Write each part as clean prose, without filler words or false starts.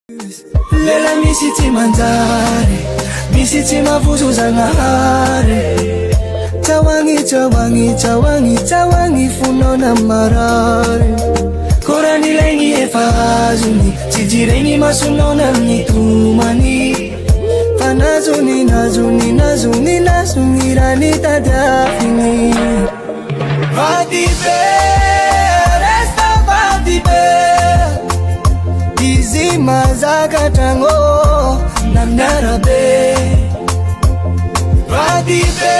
Lela misy tsy manjary, misy tsy mavozozanahary. Tsaoagny, tsaoagny, tsaoagny, tsaoagny fonona marary. Kora nilaigny efa azony, tsy jiregny masonona amin'ny tomany. Fa nazony, nazony, nazony, nazony raha nitadiafiny. Vady be, resta vady be. Izy mazaka tragno na miarabe. Vady be,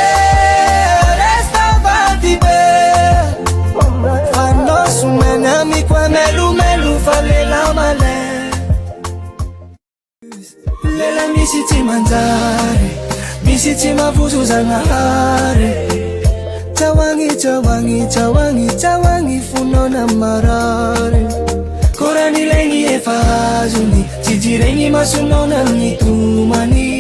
resta vady be. Fanao somany amiko melomelo fa lela male. Lela misy tsy manjary, misy tsy mavozozanahary. Tsaoagny, tsaoagny, tsaoagny, tsaoagny fonona marary. Kora nilaigny efa azony, tsy jiregny masonona amin'ny tomany.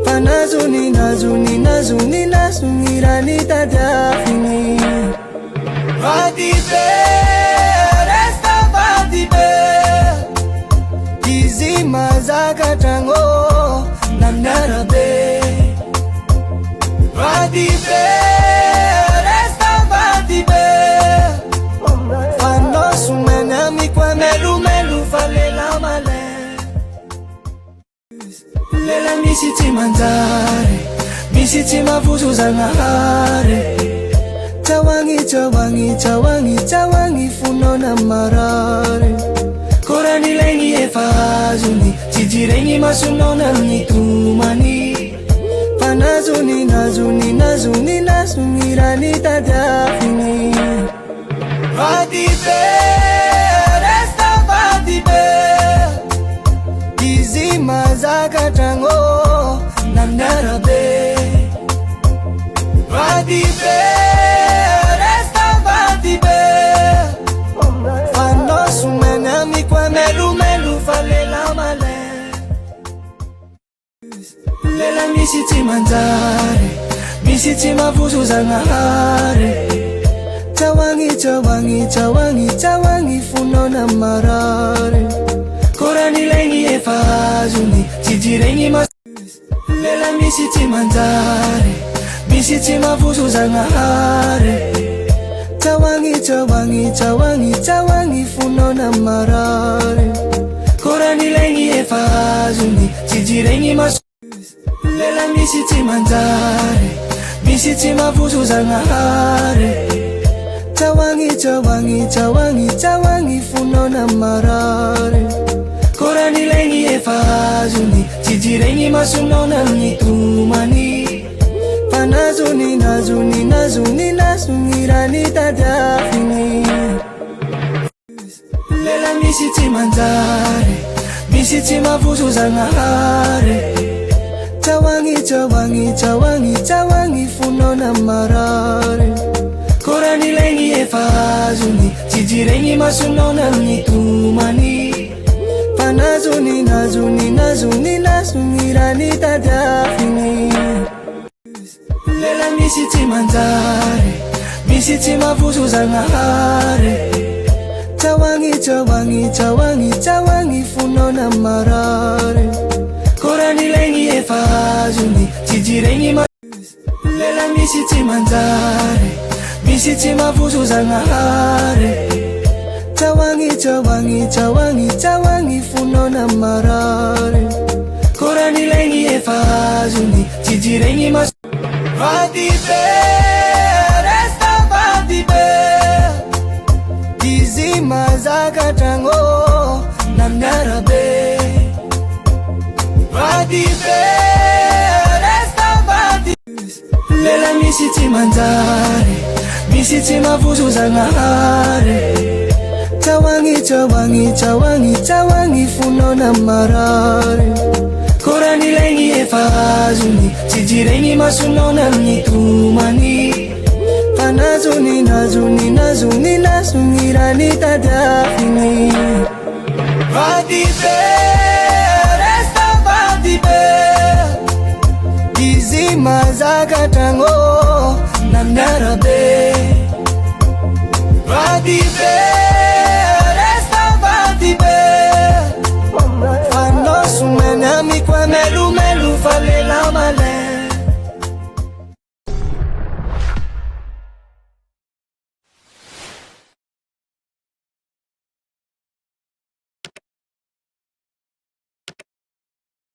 Fa nazony, nazony, nazony, nazony raha nitadiafiny. Vady be, resta vady be. Izy mazaka tragno na miarabe. Vady be, resta vady be. Fanao somany amiko melomelo fa lela male. Lela misy tsy manjary, misy tsy mavozozanahary. Tsaoagny, tsaoagny, tsaoagny, tsaoagny fonona marary. Kora nilaigny efa azony, tsy jiregny masonona amin'ny tomany. Fa nazony, nazony, nazony, nazony raha nitadiafiny. Vady be, resta vady be. Izy mazaka tragno na miarabe. Vady be, resta vady be. Fanao somany amiko melomelo fa lela male. Lela misy tsy manjary, misy tsy mavozozanahary. Tsaoagny, tsaoagny, tsaoagny, tsaoagny fonona marary. Kora nilaigny efa azony, tsy jiregny mas. Lela misy tsy manjary, misy tsy mavozozanahary. Tsaoagny, tsaoagny, tsaoagny, tsaoagny fonona marary. Kora nilaigny efa azony, tsy jiregny mas. Lela misy tsy manjary, misy tsy mavozozanahary. Tsaoagny, tsaoagny, tsaoagny, tsaoagny fonona marary. Kora nilaigny efa azony, tsy jiregny masonona amin'ny tomany. Fa nazony, nazony, nazony, nazony raha nitadiafiny. Lela misy tsy manjary, misy tsy mavozozanahary. Tsaoagny, tsaoagny, tsaoagny, tsaoagny fonona marary. Kora nilaigny efa azony, tsy jiregny masonona amin'ny tomany. Fa nazony, nazony, nazony, nazony raha nitadiafiny. Lela misy tsy manjary, misy tsy mavozozanahary. Tsaoagny, tsaoagny, tsaoagny, tsaoagny fonona marary. Kora nilaigny efa azony, tsy jiregny mas. Lela misy tsy manjary, misy tsy mavozozanahary. Tsaoagny, tsaoagny, tsaoagny, tsaoagny fonona marary. Kora nilaigny efa azony, tsy jiregny mas. Vady be, resta vady be. Izy mazaka tragno na miarabe. Vady be, resta vady. Lela misy tsy manjary, misy tsy mavozozanahary. Tsaoagny, tsaoagny, tsaoagny, tsaoagny fonona marary. Kora nilaigny efa azony, tsy jiregny masonona amin'ny tomany. Fa nazony, nazony, nazony, nazony raha nitadiafiny. Vady be, resta vady be. Izy mazaka tragno na miarabe. Vady be, resta vady be. mikwa melu melu falela